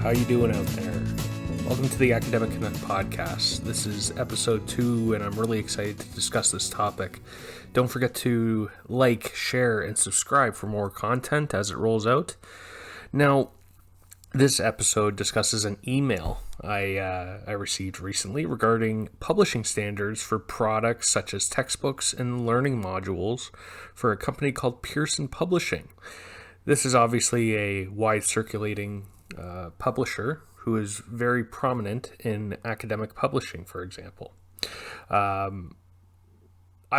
how you doing out there? Welcome to the Academic Canuck podcast. This is episode 2, and I'm really excited to discuss this topic. Don't forget to like, share, and subscribe for more content as it rolls out. Now, this episode discusses an email I received recently regarding publishing standards for products such as textbooks and learning modules for a company called Pearson Publishing. This is obviously a wide circulating publisher who is very prominent in academic publishing, for example. I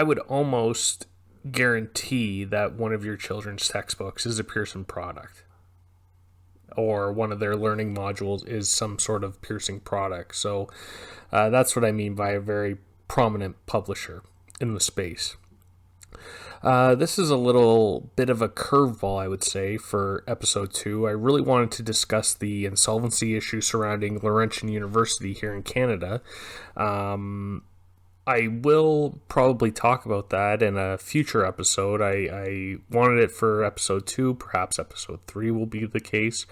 would almost guarantee that one of your children's textbooks is a Pearson product, or one of their learning modules is some sort of Pearson product. So that's what I mean by a very prominent publisher in the space. This is a little bit of a curveball, I would say, for episode 2. I really wanted to discuss the insolvency issue surrounding Laurentian University here in Canada. I will probably talk about that in a future episode. I wanted it for episode 2, perhaps episode 3 will be the case.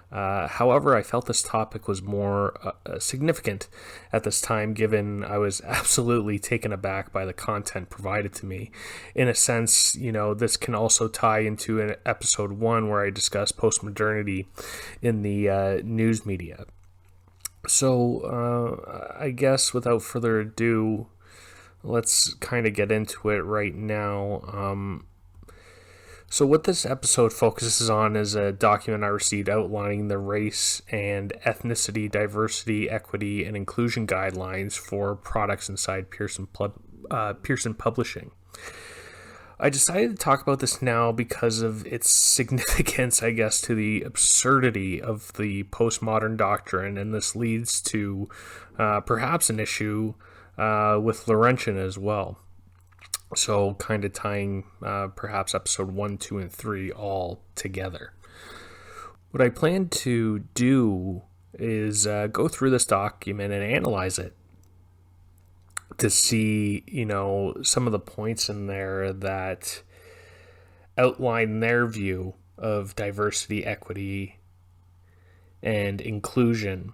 However, I felt this topic was more significant at this time, given I was absolutely taken aback by the content provided to me. In a sense, this can also tie into an episode 1 where I discuss postmodernity in the news media. So I guess without further ado, let's kind of get into it right now. So what this episode focuses on is a document I received outlining the race and ethnicity, diversity, equity, and inclusion guidelines for products inside Pearson Publishing. I decided to talk about this now because of its significance, I guess, to the absurdity of the postmodern doctrine, and this leads to perhaps an issue with Laurentian as well. So kind of tying perhaps episode 1, 2, and 3 all together. What I plan to do is go through this document and analyze it to see, some of the points in there that outline their view of diversity, equity, and inclusion.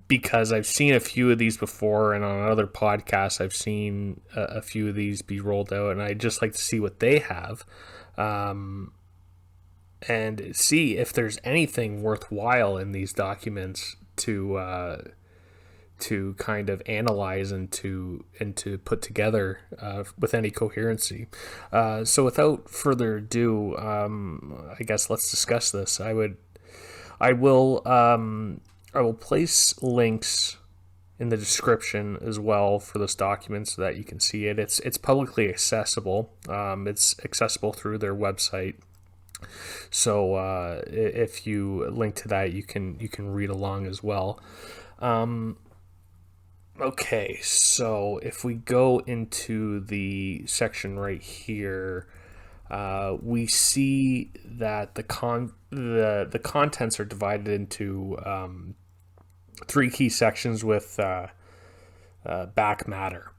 Because I've seen a few of these before, and on other podcasts I've seen a few of these be rolled out, and I'd just like to see what they have, and see if there's anything worthwhile in these documents to kind of analyze and to put together with any coherency. So without further ado, I guess let's discuss this. I will place links in the description as well for this document so that you can see it. It's publicly accessible. It's accessible through their website. So if you link to that, you can read along as well. Okay, so if we go into the section right here, we see that the contents are divided into 3 key sections with back matter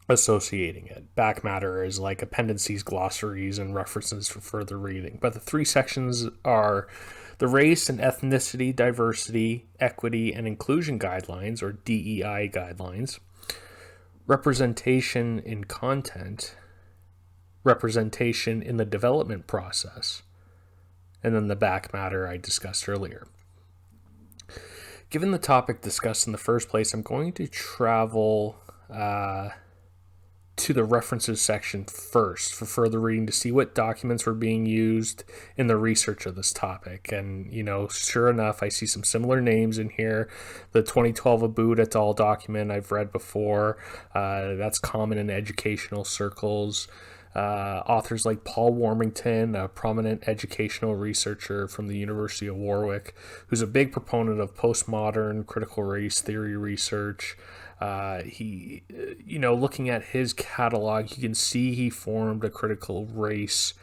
associating it. Back matter is like appendices, glossaries, and references for further reading. But the 3 sections are the race and ethnicity, diversity, equity, and inclusion guidelines, or DEI guidelines, representation in content, representation in the development process, and then the back matter I discussed earlier. Given the topic discussed in the first place, I'm going to travel to the references section first for further reading to see what documents were being used in the research of this topic. And, sure enough, I see some similar names in here. The 2012 Abood et al. Document I've read before. That's common in educational circles. Authors like Paul Warmington, a prominent educational researcher from the University of Warwick, who's a big proponent of postmodern critical race theory research. He, looking at his catalog, you can see he formed a critical race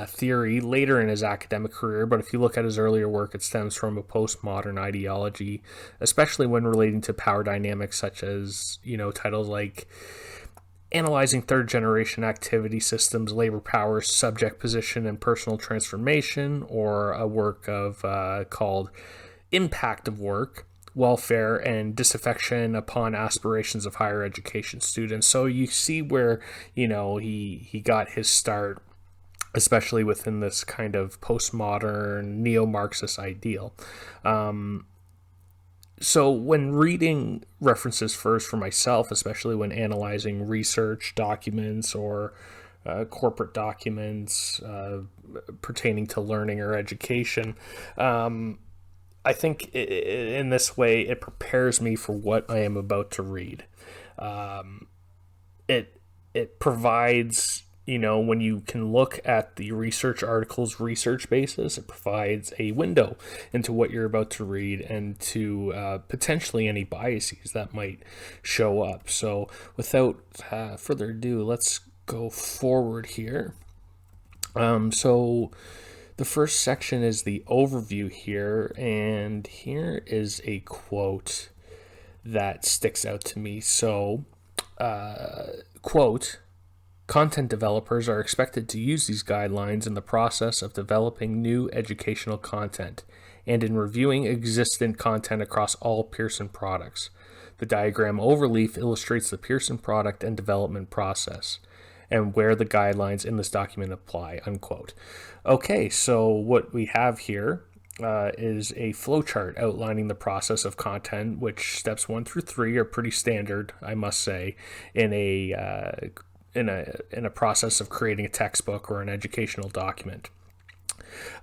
theory later in his academic career, but if you look at his earlier work, it stems from a postmodern ideology, especially when relating to power dynamics such as, titles like analyzing third-generation activity systems, labor powers, subject position, and personal transformation, or a work of called Impact of Work, Welfare, and Disaffection upon Aspirations of Higher Education Students. So you see where, he got his start, especially within this kind of postmodern neo-Marxist ideal. So when reading references first for myself, especially when analyzing research documents or corporate documents pertaining to learning or education, I think in this way it prepares me for what I am about to read. It provides, when you can look at the research article's research basis, it provides a window into what you're about to read and to potentially any biases that might show up. So without further ado, let's go forward here. So the first section is the overview here, and here is a quote that sticks out to me. So, quote, "Content developers are expected to use these guidelines in the process of developing new educational content and in reviewing existent content across all Pearson products. The diagram overleaf illustrates the Pearson product and development process and where the guidelines in this document apply," unquote. Okay, so what we have here is a flowchart outlining the process of content, which steps 1 through 3 are pretty standard, I must say, in a process of creating a textbook or an educational document.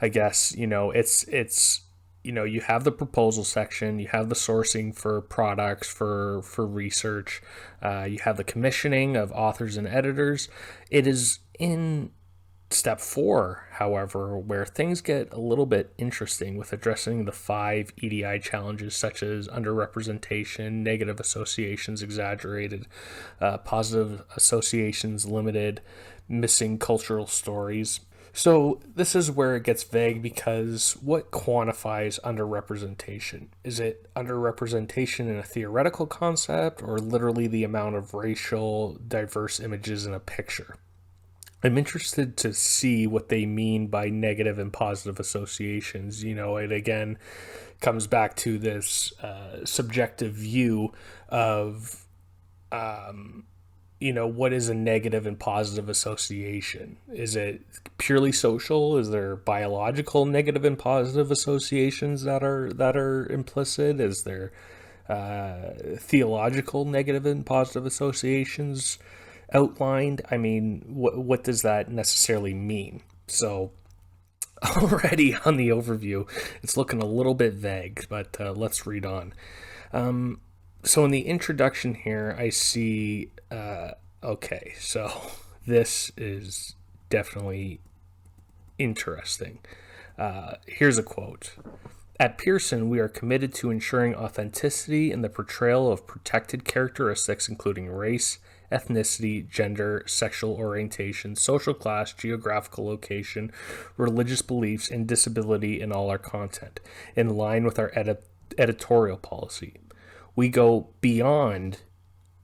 I guess, it's you have the proposal section, you have the sourcing for products, for research, you have the commissioning of authors and editors. It is in step 4, however, where things get a little bit interesting with addressing the 5 EDI challenges, such as underrepresentation, negative associations exaggerated, positive associations limited, missing cultural stories. So this is where it gets vague, because what quantifies underrepresentation? Is it underrepresentation in a theoretical concept, or literally the amount of racial diverse images in a picture? I'm interested to see what they mean by negative and positive associations. It again comes back to this subjective view of what is a negative and positive association? Is it purely social? Is there biological negative and positive associations that are implicit? Is there theological negative and positive associations outlined? I mean, what does that necessarily mean? So already on the overview, it's looking a little bit vague, but let's read on. So in the introduction here, I see, okay, so this is definitely interesting. Here's a quote. "At Pearson, we are committed to ensuring authenticity in the portrayal of protected characteristics, including race, ethnicity, gender, sexual orientation, social class, geographical location, religious beliefs, and disability in all our content, in line with our editorial policy. We go beyond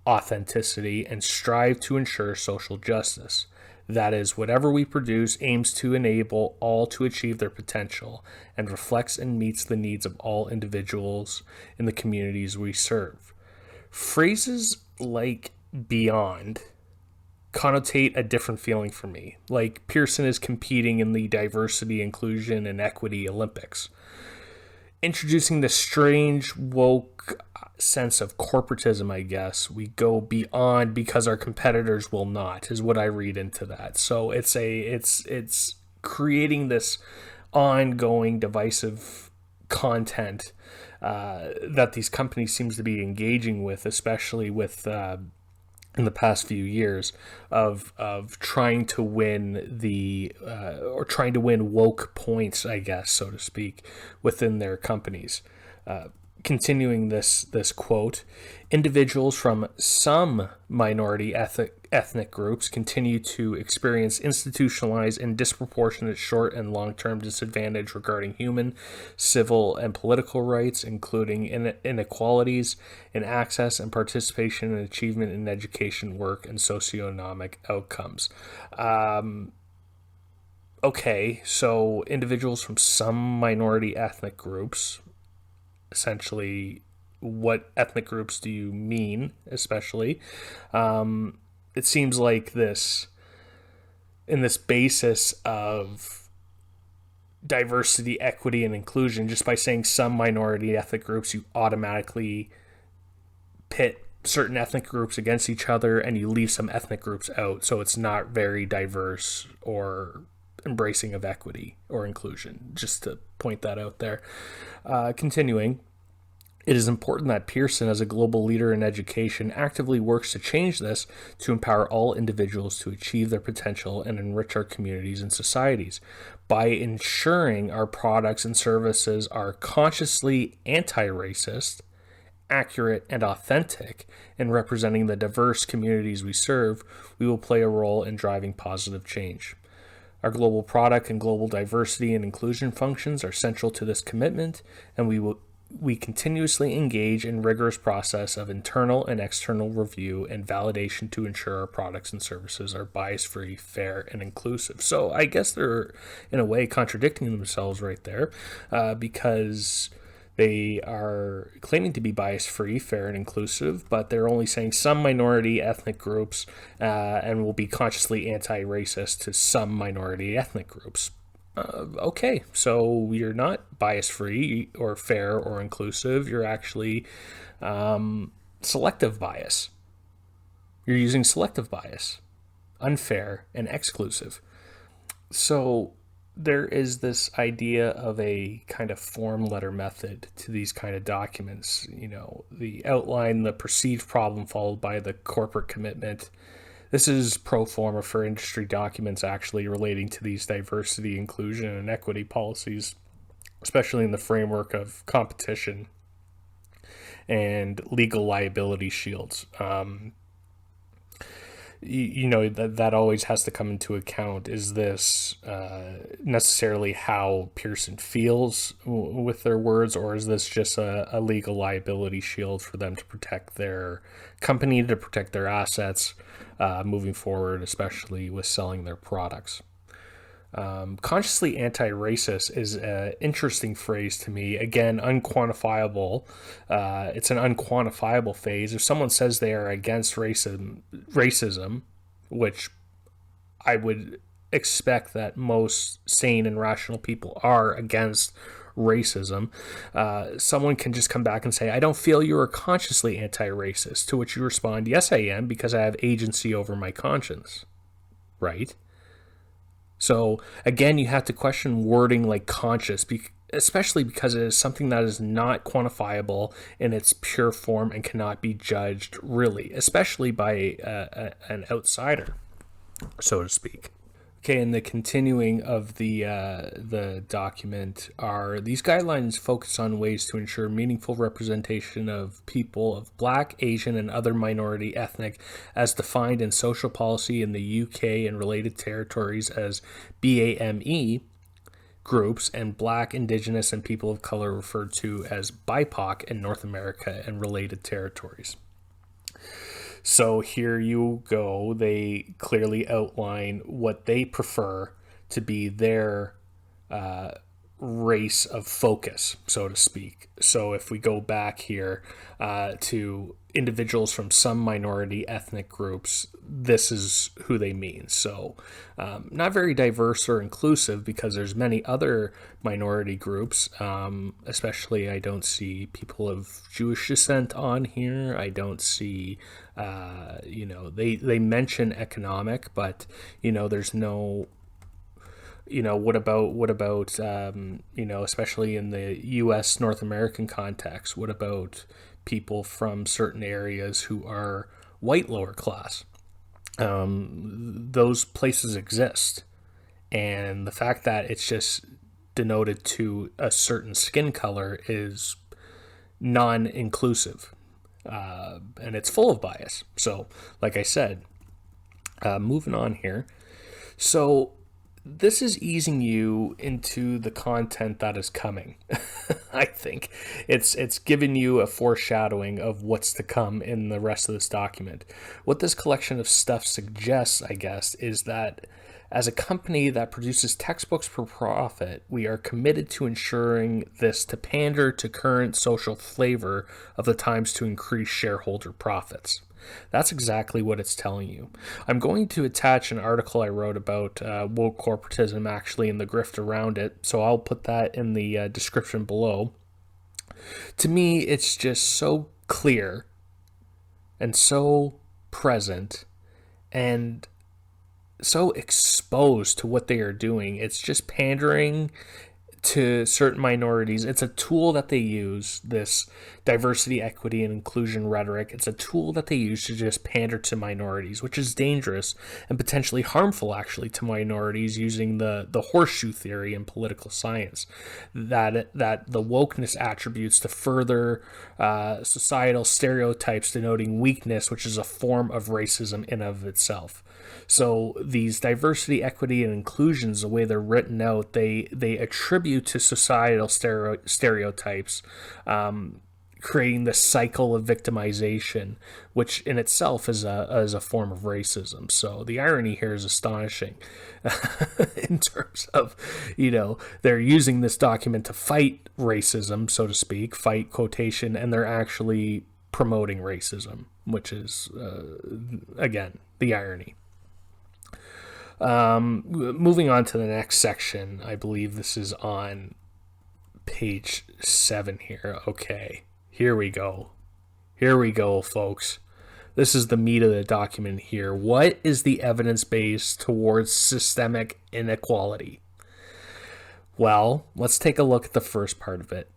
authenticity and strive to ensure social justice. That is, whatever we produce aims to enable all to achieve their potential and reflects and meets the needs of all individuals in the communities we serve." Phrases like beyond connotate a different feeling for me. Like Pearson is competing in the diversity, inclusion, and equity Olympics, introducing this strange woke sense of corporatism. I guess we go beyond because our competitors will not, is what I read into that. So it's creating this ongoing divisive content that these companies seems to be engaging with, especially with in the past few years of trying to win or trying to win woke points, I guess, so to speak, within their companies. continuing this quote, individuals from some minority ethnic groups continue to experience institutionalized and disproportionate short and long-term disadvantage regarding human, civil, and political rights, including inequalities in access and participation and achievement in education, work, and socioeconomic outcomes. Okay, so individuals from some minority ethnic groups, essentially, what ethnic groups do you mean, especially? It seems like in this basis of diversity, equity, and inclusion, just by saying some minority ethnic groups, you automatically pit certain ethnic groups against each other and you leave some ethnic groups out. So it's not very diverse or embracing of equity or inclusion, just to point that out there. Continuing, it is important that Pearson, as a global leader in education, actively works to change this to empower all individuals to achieve their potential and enrich our communities and societies. By ensuring our products and services are consciously anti-racist, accurate, and authentic in representing the diverse communities we serve, we will play a role in driving positive change. Our global product and global diversity and inclusion functions are central to this commitment, and we continuously engage in rigorous process of internal and external review and validation to ensure our products and services are bias-free, fair, and inclusive. So I guess they're, in a way, contradicting themselves right there, because they are claiming to be bias-free, fair, and inclusive, but they're only saying some minority ethnic groups and will be consciously anti-racist to some minority ethnic groups. Okay, so you're not bias-free or fair or inclusive. You're actually selective bias. You're using selective bias, unfair and exclusive. So there is this idea of a kind of form letter method to these kind of documents. You know, the outline, the perceived problem followed by the corporate commitment. This is pro forma for industry documents actually relating to these diversity, inclusion, and equity policies, especially in the framework of competition and legal liability shields. That always has to come into account. Is this necessarily how Pearson feels with their words, or is this just a legal liability shield for them to protect their company, to protect their assets moving forward, especially with selling their products? Consciously anti-racist is an interesting phrase to me. Again, unquantifiable. It's an unquantifiable phase. If someone says they are against racism, which I would expect that most sane and rational people are against racism, someone can just come back and say, I don't feel you are consciously anti-racist, to which you respond, yes, I am, because I have agency over my conscience, right? So again, you have to question wording like conscious, especially because it is something that is not quantifiable in its pure form and cannot be judged really, especially by an outsider, so to speak. Okay, and the continuing of the document are these guidelines focus on ways to ensure meaningful representation of people of Black, Asian, and other minority ethnic as defined in social policy in the UK and related territories as BAME groups, and Black, Indigenous, and people of color referred to as BIPOC in North America and related territories. So here you go. They clearly outline what they prefer to be their race of focus, so to speak. So if we go back here to individuals from some minority ethnic groups, this is who they mean. So not very diverse or inclusive, because there's many other minority groups, especially I don't see people of Jewish descent on here. I don't see, they mention economic, but, there's no, what about especially in the U.S. North American context, what about people from certain areas who are white lower class? Those places exist. And the fact that it's just denoted to a certain skin color is non-inclusive, and it's full of bias. So, like I said, moving on here. So this is easing you into the content that is coming. I think it's giving you a foreshadowing of what's to come in the rest of this document. What this collection of stuff suggests, I guess, is that as a company that produces textbooks for profit, we are committed to ensuring this to pander to current social flavor of the times to increase shareholder profits. That's exactly what it's telling you. I'm going to attach an article I wrote about woke corporatism, actually, and the grift around it, so I'll put that in the description below. To me, it's just so clear and so present and so exposed to what they are doing. It's just pandering to certain minorities. It's a tool that they use, this diversity, equity, and inclusion rhetoric. It's a tool that they use to just pander to minorities, which is dangerous and potentially harmful, actually, to minorities, using the horseshoe theory in political science, that the wokeness attributes to further societal stereotypes denoting weakness, which is a form of racism in of itself. So these diversity, equity, and inclusions, the way they're written out, they attribute to societal stereotypes, creating this cycle of victimization, which in itself is a form of racism. So the irony here is astonishing in terms of, they're using this document to fight racism, so to speak, fight quotation, and they're actually promoting racism, which is, again, the irony. Moving on to the next section, I believe this is on page 7 here. Okay, here we go. Here we go, folks. This is the meat of the document here. What is the evidence base towards systemic inequality? Well, let's take a look at the first part of it.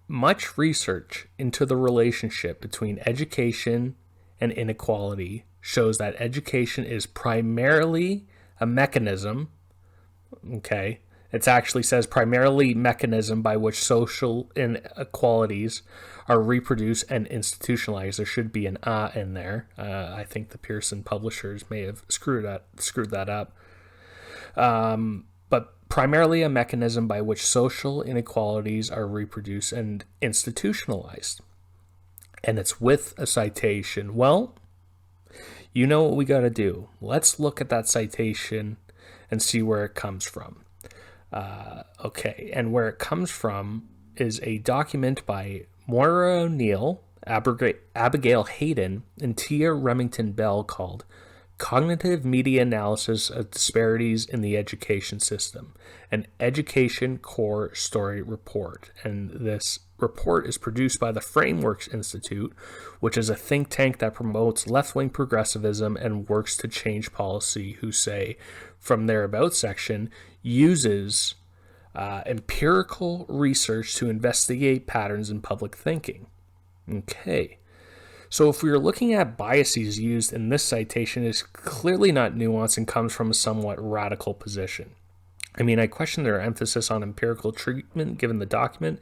Much research into the relationship between education and inequality shows that education is primarily a mechanism, okay? It actually says primarily mechanism by which social inequalities are reproduced and institutionalized. There should be an in there. I think the Pearson publishers may have screwed that up. But primarily a mechanism by which social inequalities are reproduced and institutionalized. And it's with a citation. Well, you know what we got to do. Let's look at that citation and see where it comes from. Okay, and where it comes from is a document by Moira O'Neill, Abigail Hayden, and Tia Remington Bell called Cognitive Media Analysis of Disparities in the Education System, an Education Core Story Report. And this report is produced by the Frameworks Institute, which is a think tank that promotes left-wing progressivism and works to change policy, who say, from their About section, uses empirical research to investigate patterns in public thinking. Okay. So if we are looking at biases used in this citation, it is clearly not nuanced and comes from a somewhat radical position. I mean, I question their emphasis on empirical treatment given the document.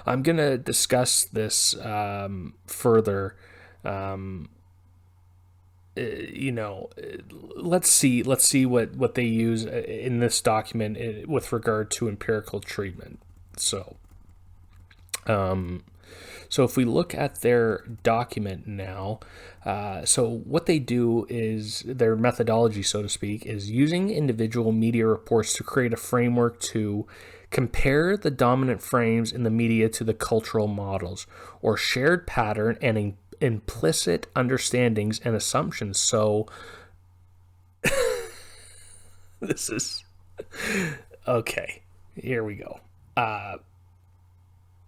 I'm going to discuss this further. Let's see what they use in this document with regard to empirical treatment. So if we look at their document now, so what they do is their methodology, so to speak, is using individual media reports to create a framework to compare the dominant frames in the media to the cultural models or shared pattern and implicit understandings and assumptions. So this is okay. Here we go.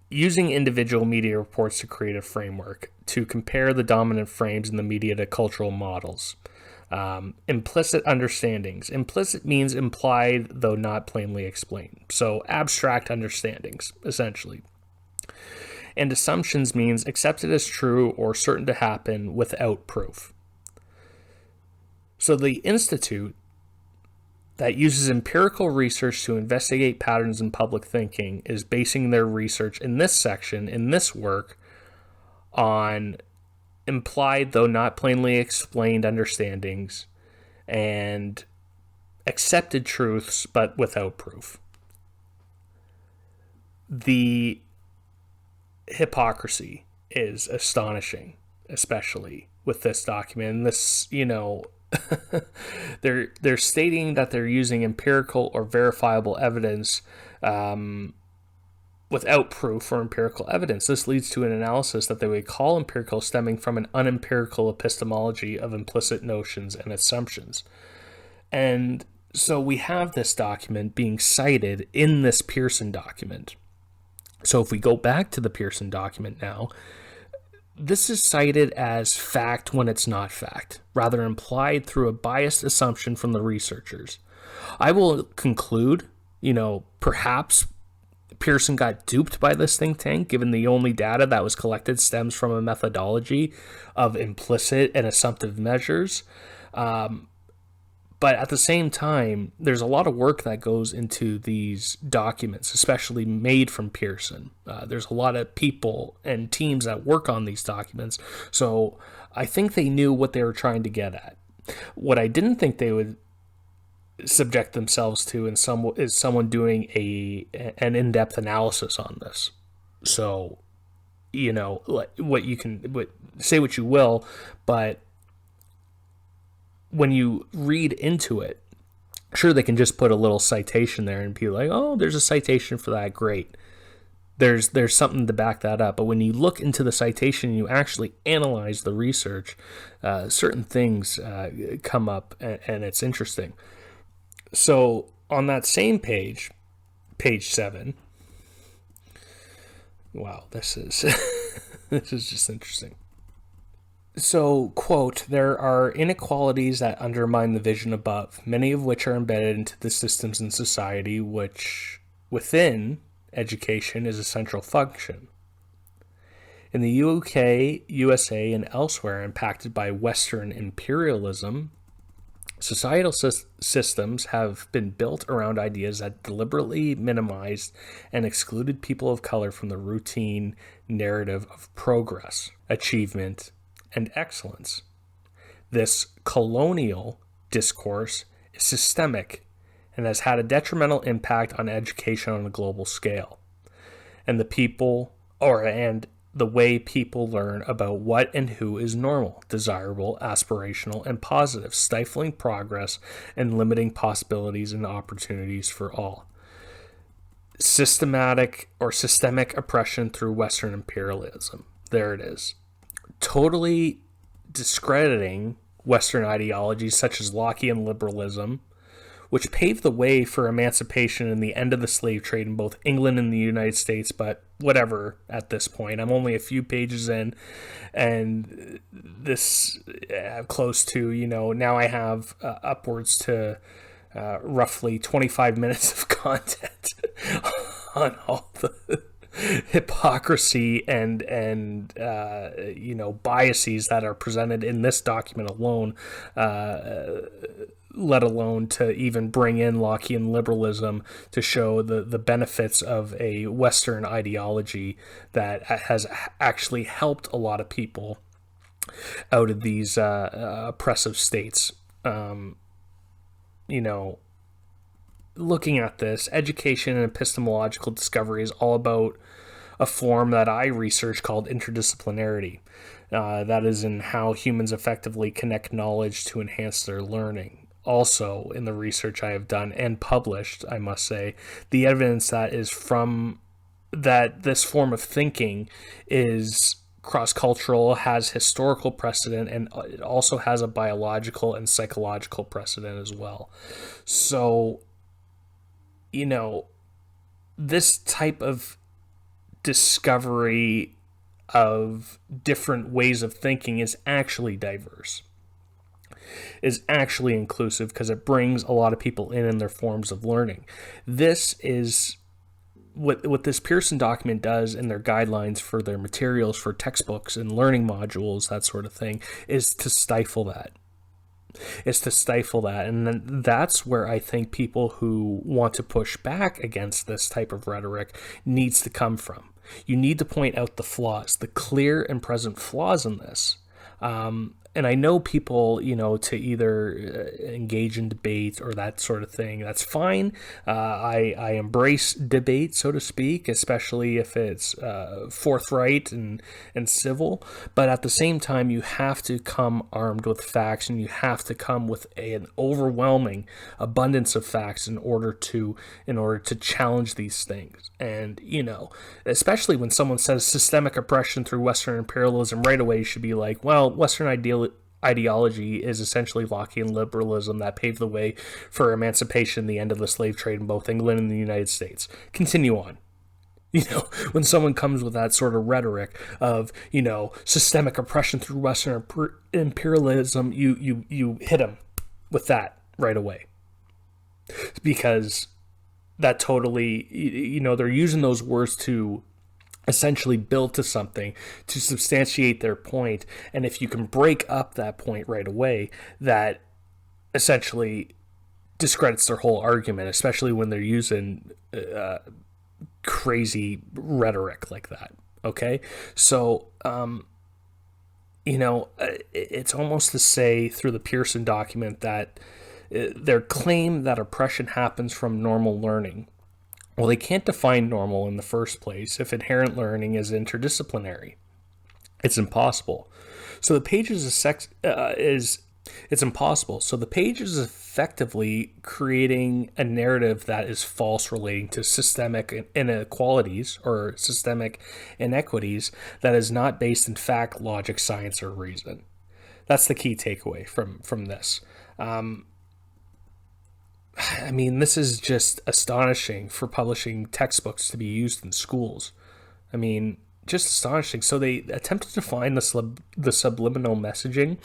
Using individual media reports to create a framework to compare the dominant frames in the media to cultural models. Implicit understandings. Implicit means implied, though not plainly explained. So abstract understandings, essentially. And assumptions means accepted as true or certain to happen without proof. So the Institute that uses empirical research to investigate patterns in public thinking is basing their research in this section, in this work, on implied, though not plainly explained, understandings and accepted truths, but without proof. The hypocrisy is astonishing, especially with this document. And this, they're stating that they're using empirical or verifiable evidence without proof or empirical evidence. This leads to an analysis that they would call empirical, stemming from an unempirical epistemology of implicit notions and assumptions. And so we have this document being cited in this Pearson document. So if we go back to the Pearson document now, this is cited as fact when it's not fact, rather implied through a biased assumption from the researchers. I will conclude, perhaps Pearson got duped by this think tank, given the only data that was collected stems from a methodology of implicit and assumptive measures. But at the same time, there's a lot of work that goes into these documents, especially made from Pearson. There's a lot of people and teams that work on these documents. So I think they knew what they were trying to get at. What I didn't think they would subject themselves to is someone doing an in-depth analysis on this. So, say what you will, but when you read into it, sure, they can just put a little citation there and be like, oh, there's a citation for that, great. There's something to back that up. But when you look into the citation and you actually analyze the research, certain things come up, and it's interesting. So on that same page 7, wow, this is this is just interesting. So, quote, there are inequalities that undermine the vision above, many of which are embedded into the systems in society which, within education, is a central function. In the UK, USA, and elsewhere impacted by Western imperialism, societal systems have been built around ideas that deliberately minimized and excluded people of color from the routine narrative of progress, achievement, and excellence. This colonial discourse is systemic and has had a detrimental impact on education on a global scale, and the way people learn about what and who is normal, desirable, aspirational, and positive, stifling progress and limiting possibilities and opportunities for all. Systemic oppression through Western imperialism. There it is. Totally discrediting Western ideologies such as Lockean liberalism, which paved the way for emancipation and the end of the slave trade in both England and the United States, but whatever at this point. I'm only a few pages in, and this close to, now I have upwards to roughly 25 minutes of content on all the hypocrisy and biases that are presented in this document alone, let alone to even bring in Lockean liberalism to show the benefits of a Western ideology that has actually helped a lot of people out of these oppressive states. Looking at this, education and epistemological discovery is all about a form that I research called interdisciplinarity. That is in how humans effectively connect knowledge to enhance their learning. Also, in the research I have done and published, I must say, the evidence that is from that this form of thinking is cross-cultural, has historical precedent, and it also has a biological and psychological precedent as well. So, this type of discovery of different ways of thinking is actually diverse, is actually inclusive, because it brings a lot of people in their forms of learning. This is what this Pearson document does in their guidelines for their materials for textbooks and learning modules, that sort of thing, is to stifle that. And then that's where I think people who want to push back against this type of rhetoric needs to come from. You need to point out the flaws, the clear and present flaws in this. And I know people, to either engage in debate or that sort of thing. That's fine. I embrace debate, so to speak, especially if it's forthright and civil. But at the same time, you have to come armed with facts, and you have to come with an overwhelming abundance of facts in order to challenge these things. And especially when someone says systemic oppression through Western imperialism, right away you should be like, well, Western ideology is essentially Lockean liberalism that paved the way for emancipation and the end of the slave trade in both England and the United States. Continue on. When someone comes with that sort of rhetoric of, systemic oppression through Western imperialism, you hit them with that right away. Because that totally, they're using those words to essentially build to something, to substantiate their point. And if you can break up that point right away, that essentially discredits their whole argument, especially when they're using crazy rhetoric like that. Okay? So, it's almost to say through the Pearson document that their claim that oppression happens from normal learning. Well, they can't define normal in the first place if inherent learning is interdisciplinary. It's impossible. So the page is it's impossible. So the page is effectively creating a narrative that is false relating to systemic inequalities or systemic inequities that is not based in fact, logic, science, or reason. That's the key takeaway from this. This is just astonishing for publishing textbooks to be used in schools. Just astonishing. So they attempt to define the subliminal messaging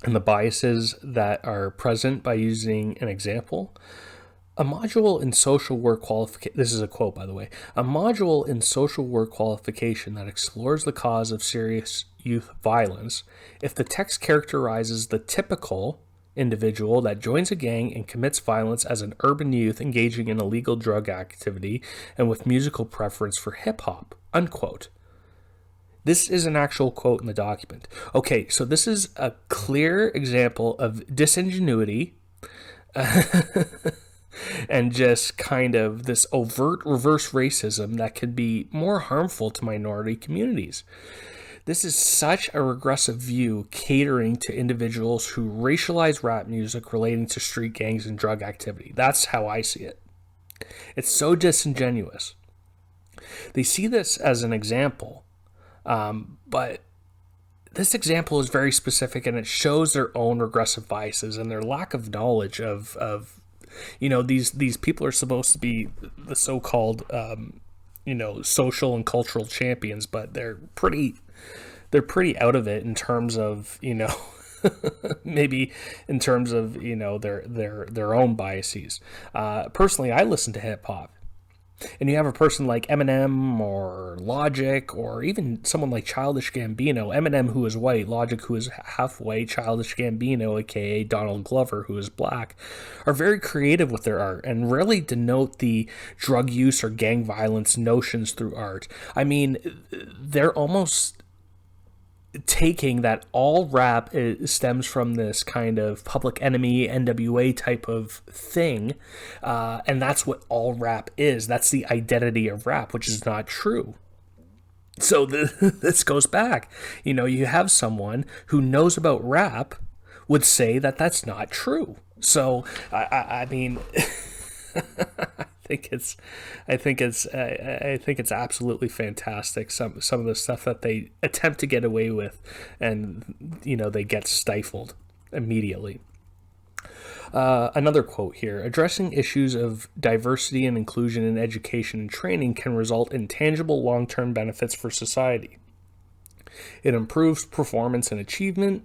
and the biases that are present by using an example. A module in social work qualification, this is a quote, by the way, a module in social work qualification that explores the cause of serious youth violence, if the text characterizes the typical individual that joins a gang and commits violence as an urban youth engaging in illegal drug activity and with musical preference for hip-hop, unquote. This is an actual quote in the document. Okay, so this is a clear example of disingenuity and just kind of this overt reverse racism that could be more harmful to minority communities. This is such a regressive view catering to individuals who racialize rap music relating to street gangs and drug activity. That's how I see it. It's so disingenuous. They see this as an example, but this example is very specific, and it shows their own regressive biases and their lack of knowledge of these people are supposed to be the so-called social and cultural champions, but they're pretty out of it in terms of maybe in terms of their own biases. Personally, I listen to hip hop, and you have a person like Eminem or Logic, or even someone like Childish Gambino. Eminem, who is white; Logic, who is half white; Childish Gambino, aka Donald Glover, who is black, are very creative with their art and rarely denote the drug use or gang violence notions through art. They're almost taking that all rap stems from this kind of Public Enemy, NWA type of thing, and that's what all rap is. That's the identity of rap, which is not true. So this goes back. You have someone who knows about rap would say that that's not true. So I think it's absolutely fantastic. Some of the stuff that they attempt to get away with, and they get stifled immediately. Another quote here: addressing issues of diversity and inclusion in education and training can result in tangible long-term benefits for society. It improves performance and achievement,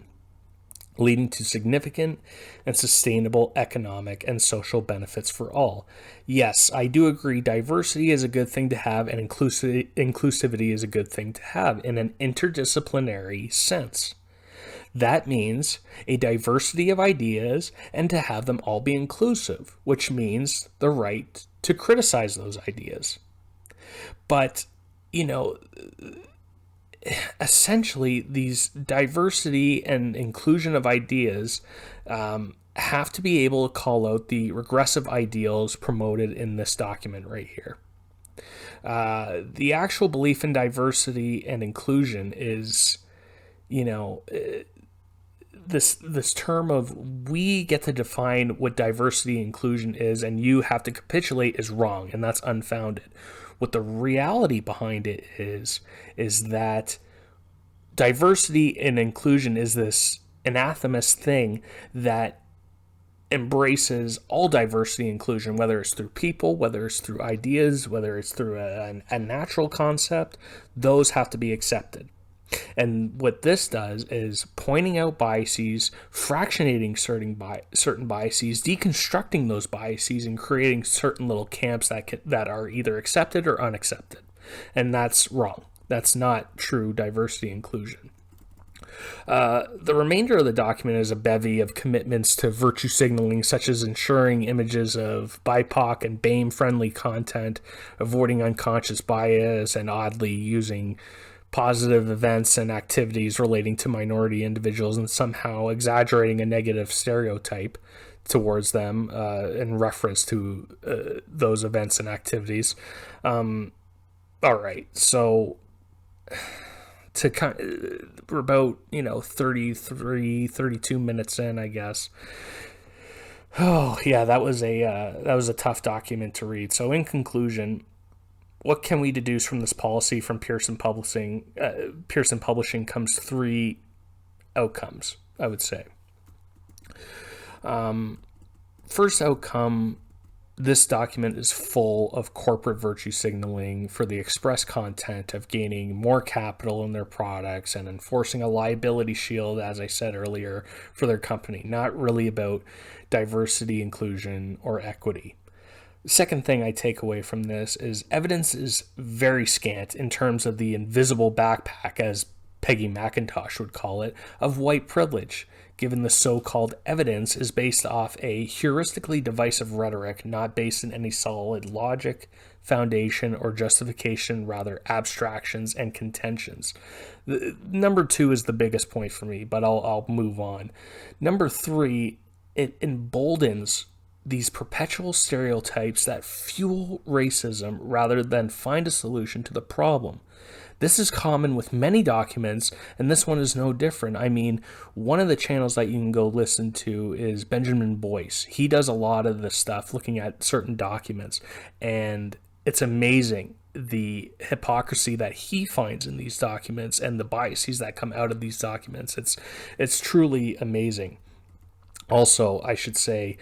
leading to significant and sustainable economic and social benefits for all. Yes, I do agree diversity is a good thing to have, and inclusivity is a good thing to have in an interdisciplinary sense. That means a diversity of ideas and to have them all be inclusive, which means the right to criticize those ideas. But you know, essentially these diversity and inclusion of ideas have to be able to call out the regressive ideals promoted in this document right here. The actual belief in diversity and inclusion is, this term of we get to define what diversity and inclusion is, and you have to capitulate is wrong, and that's unfounded. What the reality behind it is that diversity and inclusion is this anathemous thing that embraces all diversity and inclusion, whether it's through people, whether it's through ideas, whether it's through a natural concept. Those have to be accepted. And what this does is pointing out biases, fractionating certain biases, deconstructing those biases, and creating certain little camps that are either accepted or unaccepted. And that's wrong. That's not true diversity inclusion. The remainder of the document is a bevy of commitments to virtue signaling, such as ensuring images of BIPOC and BAME-friendly content, avoiding unconscious bias, and oddly using positive events and activities relating to minority individuals and somehow exaggerating a negative stereotype towards them in reference to those events and activities. All right, so we're about 32 minutes in, I guess. Oh yeah, that was a tough document to read. So in conclusion, what can we deduce from this policy from Pearson Publishing? Pearson Publishing comes three outcomes, I would say. First outcome, this document is full of corporate virtue signaling for the express content of gaining more capital in their products and enforcing a liability shield, as I said earlier, for their company, not really about diversity, inclusion, or equity. Second thing I take away from this is evidence is very scant in terms of the invisible backpack, as Peggy McIntosh would call it, of white privilege, given the so-called evidence is based off a heuristically divisive rhetoric not based in any solid logic, foundation, or justification, rather abstractions and contentions. Number 2 is the biggest point for me, but I'll move on. Number 3, it emboldens these perpetual stereotypes that fuel racism rather than find a solution to the problem. This is common with many documents, and this one is no different. I mean, one of the channels that you can go listen to is Benjamin Boyce. He does a lot of this stuff looking at certain documents, and it's amazing the hypocrisy that he finds in these documents and the biases that come out of these documents. It's truly amazing. Also, I should say,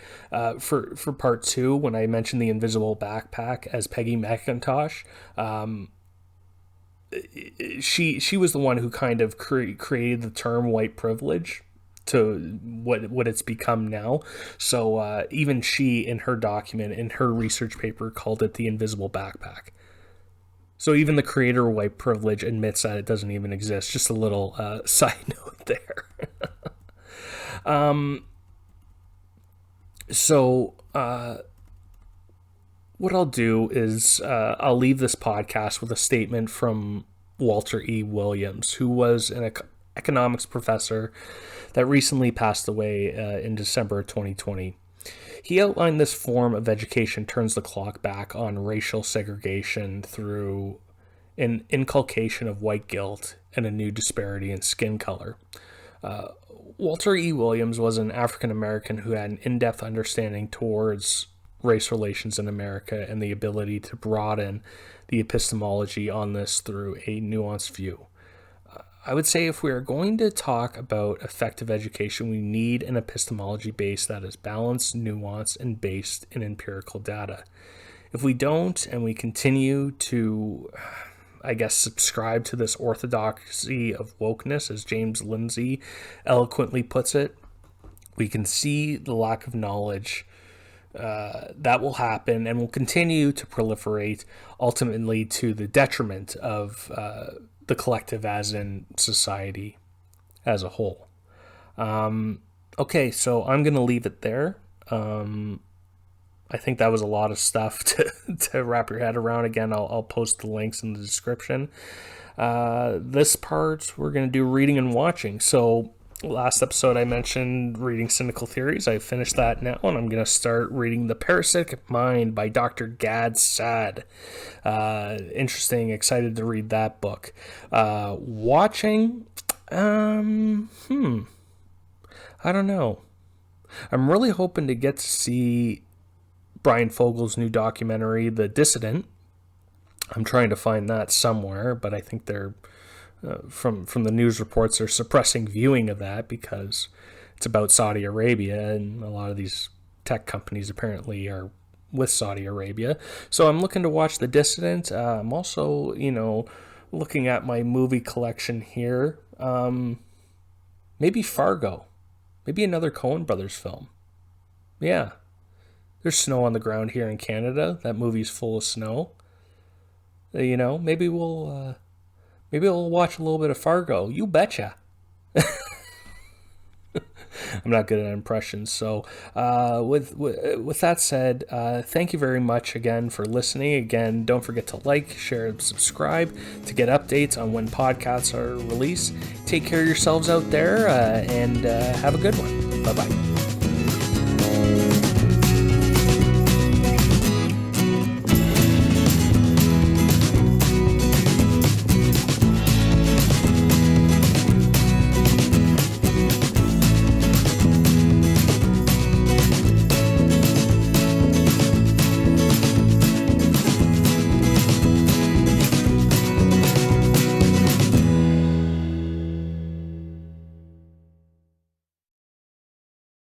for part 2, when I mentioned the invisible backpack as Peggy McIntosh, she was the one who kind of created the term white privilege to what it's become now. So even she, in her document, in her research paper, called it the invisible backpack. So even the creator of white privilege admits that it doesn't even exist. Just a little side note there. So what I'll do is I'll leave this podcast with a statement from Walter E. Williams, who was an economics professor that recently passed away in December 2020. He outlined this form of education turns the clock back on racial segregation through an inculcation of white guilt and a new disparity in skin color. Walter E. Williams was an African American who had an in-depth understanding towards race relations in America and the ability to broaden the epistemology on this through a nuanced view. I would say if we are going to talk about effective education, we need an epistemology base that is balanced, nuanced, and based in empirical data. If we don't, and we continue to, I guess, subscribe to this orthodoxy of wokeness, as James Lindsay eloquently puts it, we can see the lack of knowledge that will happen and will continue to proliferate, ultimately to the detriment of the collective, as in society as a whole. Okay, so I'm going to leave it there. I think that was a lot of stuff to wrap your head around. Again, I'll post the links in the description. This part, we're going to do reading and watching. So last episode I mentioned reading Cynical Theories. I finished that now, and I'm going to start reading The Parasitic Mind by Dr. Gad Saad. Interesting, excited to read that book. Watching, I don't know. I'm really hoping to get to see Brian Fogel's new documentary, The Dissident. I'm trying to find that somewhere, but I think they're from the news reports are suppressing viewing of that because it's about Saudi Arabia, and a lot of these tech companies apparently are with Saudi Arabia. So I'm looking to watch The Dissident. I'm also, looking at my movie collection here. Maybe Fargo. Maybe another Coen Brothers film. Yeah. There's snow on the ground here in Canada. That movie's full of snow. Maybe we'll watch a little bit of Fargo. You betcha. I'm not good at impressions. So with that said, thank you very much again for listening. Again, don't forget to like, share, and subscribe to get updates on when podcasts are released. Take care of yourselves out there, and have a good one. Bye-bye.